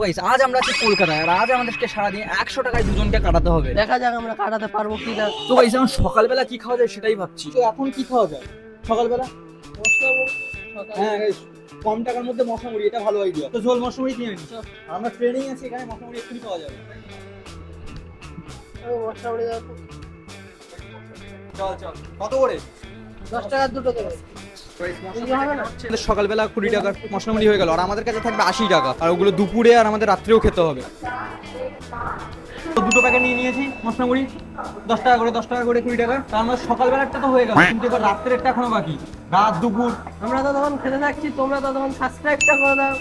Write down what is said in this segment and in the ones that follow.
Guys আজ আমরা আছি কলকাতায়, আর আজ আমাদেরকে সারাদিন 100 টাকায় দুজনকে কাটাতে হবে। দেখা যাক আমরা কাটাতে পারবো কিনা। তো গাইস এখন সকালবেলা কি খাওয়া যায় সেটাই ভাবছি। তো এখন কি খাওয়া যায় সকালবেলা? হ্যাঁ গাইস, কম টাকার মধ্যে মশলা মুড়ি, এটা ভালো আইডিয়া। তো ঝোল মশলা মুড়ি কিনে নিই। আমরা ট্রেনিং আছে এখানে, মশলা মুড়ি এক্ষুনি পাওয়া যাবে। চল চল, কত করে? 10 টাকার দুটো দেবে। সকালবেলা 20 টাকার মশলা মুড়ি হয়ে গেল, আর আমাদের কাছে থাকবে 80 টাকা, আর ওগুলো দুপুরে আর আমাদের রাত্রেও খেতে হবে। তো দুটো প্যাকেট নিয়ে নিয়েছি মশলা মুড়ি, 10 টাকা করে 10 টাকা করে 20 টাকা। তার মধ্যে সকালবেলাটা তো হয়ে গেল, কিন্তু এবার রাত্রের একটা এখনো বাকি। রাত দুপুর আমরা তো তখন খেতে থাকছি, তোমরা তো তখন সাবস্ক্রাইবটা করে দাও।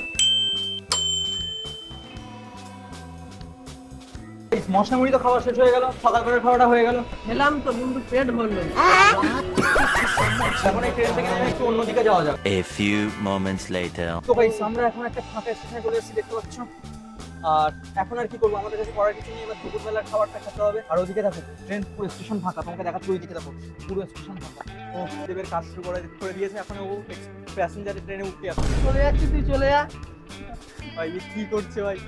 মশলা মুড়ি তো খাওয়া শেষ হয়ে গেল, সকালবেলার খাওয়াটা হয়ে গেল। খেলাম তো কিন্তু পেট ভরলো না। এখন এই ট্রেন থেকে নেমে একটু অন্যদিকে যাওয়া যাবে। A few moments later. তো গাইস আমরা এখন একটা ফাঁকা স্টেশনে চলে এসেছি, দেখতে পাচ্ছ। আর এখন আর কি করবো, আমাদের কাছে করার কিছু নেই, এবার দুপুরবেলার খাবারটা খেতে হবে। আর ওদিকে দেখো ট্রেন পুরো স্টেশন ফাঁকা, তোমাকে দেখাচ্ছি ওইদিকে দেখো পুরো স্টেশন ফাঁকা। ও দেবের কাজ শুরু করে দিয়েছে, এখন ও প্যাসেঞ্জারের ট্রেনে উঠতে আসছে। চলে যাচ্ছি, তুই চলে যা। ভাই এ কি করছে ভাই?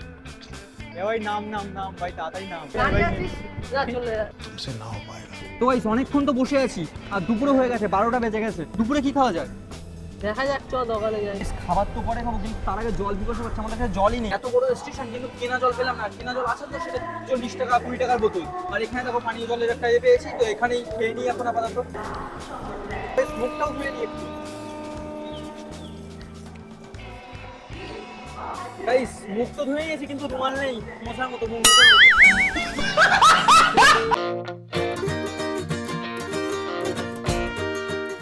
এ ভাই নাম নাম নাম ভাই, তাড়াতাড়ি নাম। দাঁড়িয়ে আছিস? যা চলে যা। তো ভাই অনেকক্ষণ তো বসে আছি, আর দুপুরে হয়ে গেছে, 12টা বেজে গেছে। দুপুরে কি খাওয়া যায়? দেখা যাক, চ দোকানে যাই। খাবার তো পরে খাবো, কিন্তু তার আগে জল পিপাসা পাচ্ছে। আমাদের কাছে জলই নেই, এত বড় স্টেশন কিন্তু কেনা জল পেলাম না। কেনা জল আছে তো সেটা 40 টাকা 20 টাকার বোতল। আর এখানে দেখো পানীয় জলের একটা পেয়েছি, তো এখানেই খেয়ে নিই এখন আপাতত। মুখটাও ধুয়ে নিই একটু। গাইস মুখ তো ধুয়ে নিয়েছি, কিন্তু রুমাল নেই, মশার মতো মুখ।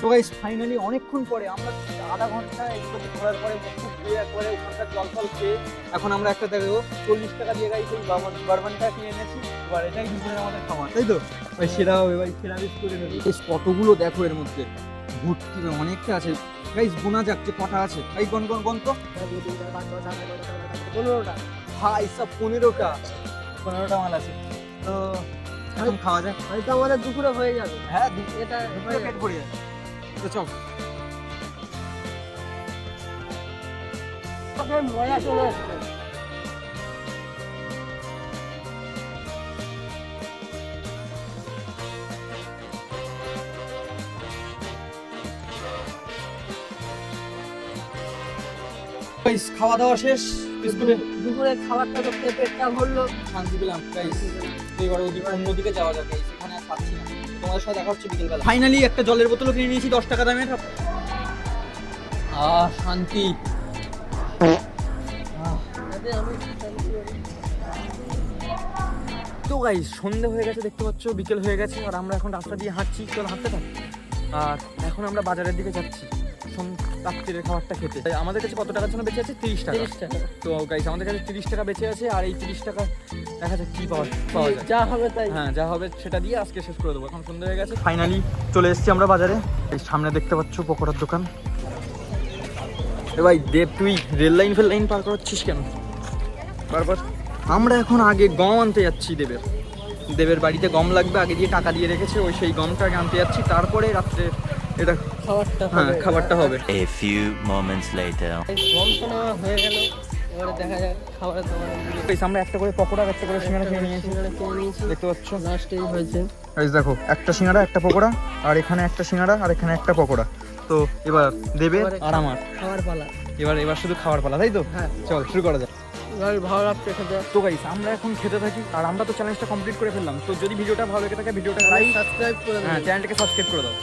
তো গাইস ফাইনালি অনেকক্ষণ পরে আমরা আধা ঘন্টা একটু ঘোরার পরে মুখ ধুয়ে একবারে ওখানকার জল ফল খেয়ে এখন আমরা একটা দেখো 40 টাকা দিয়ে গাইস এই বারবানটা কিনে এনেছি। এবার এটাই দুপুরের আমাদের খাবার, তাই তো ভাই? সেরা হবে ভাই, সেরা মিস করে নেবে। কতগুলো দেখো এর মধ্যে ভর্তি, অনেকটা আছে গাইস। গোনা যাক যে কটা আছে। এই গন গন গন তো 15টা। ভাই সব 15টা মাল আছে। তো এখন খাওয়া যাক। হয়তো আমাদের দুপুরে হয়ে যাবে। হ্যাঁ এটা দুপুরে পেট ভরে যাবে। তো চল। আপনার মজা চলে আসছে। গাইস খাওয়া দাওয়া শেষ, বিস্কুটে দুপুরে খাবারটা তো খেয়ে পেটটা ভরলো। শান্তি পেলাম গাইস। এবার অন্যদিকে যাওয়া যাক গাইস, এখানে আর পাচ্ছি না। তোমাদের সাথে দেখা হচ্ছে বিকেলবেলা। ফাইনালি একটা জলের বোতলও কিনে নিয়েছি 10 টাকা দামের। শান্তি। তো গাইস সন্ধ্যে হয়ে গেছে, দেখতে পাচ্ছ বিকেল হয়ে গেছে, আর আমরা এখন রাস্তা দিয়ে হাঁটছি। চল হাঁটতে থাক। আর এখন আমরা বাজারের দিকে যাচ্ছি রাত্রির খাবারটা খেতে। আমাদের কাছে কত টাকার জন্য বেঁচে আছে? 30 টাকা। 30 টাকা। তো গাইস আমাদের কাছে 30 টাকা বেঁচে আছে, আর এই 30 টাকা দেখা যাক কি পাওয়া যায়। যা হবে তাই। হ্যাঁ যা হবে সেটা দিয়ে আজকে শেষ করে দেবো। এখন সন্ধ্যা হয়ে গেছে, ফাইনালি চলে এসেছি আমরা বাজারে। এই সামনে দেখতে পাচ্ছ পকোড়ার দোকান। এ ভাই দেব, তুই রেল লাইন পার করাচ্ছিস কেন বারবার? আমরা এখন আগে গম আনতে যাচ্ছি দেবের বাড়িতে গম লাগবে, আগে দিয়ে টাকা দিয়ে রেখেছে, ওই সেই গমটা আনতে যাচ্ছি। তারপরে রাত্রে এটা খাবারটা হবে। A few moments later. গম তো নেওয়া হয়ে গেল, এবারে দেখা যাক খাবারের দোকানে গিয়ে। আমরা একটা করে পকোড়া একটা করে সিঙ্গাড়া খেয়ে নিয়েছি, দেখতে পাচ্ছ। লাস্টেই হয়েছে। গাইস দেখো একটা সিঙ্গাড়া একটা পকোড়া, আর এখানে একটা সিঙ্গাড়া আর এখানে একটা পকোড়া। তো এবার দেবে আর আমার খাবার পালা। এবার শুধু খাবার পালা, তাই তো? হ্যাঁ চল শুরু করা যাক। এবার ভালো লাগছে খেতে। তো গাইস আমরা এখন খেতে থাকি, আর আমরা তো চ্যালেঞ্জটা কমপ্লিট করে ফেললাম। তো যদি ভিডিওটা ভালো লেগে থাকে ভিডিওটা লাইক সাবস্ক্রাইব করে হ্যাঁ দিন। চ্যানেলটাকে সাবস্ক্রাইব করে দাও।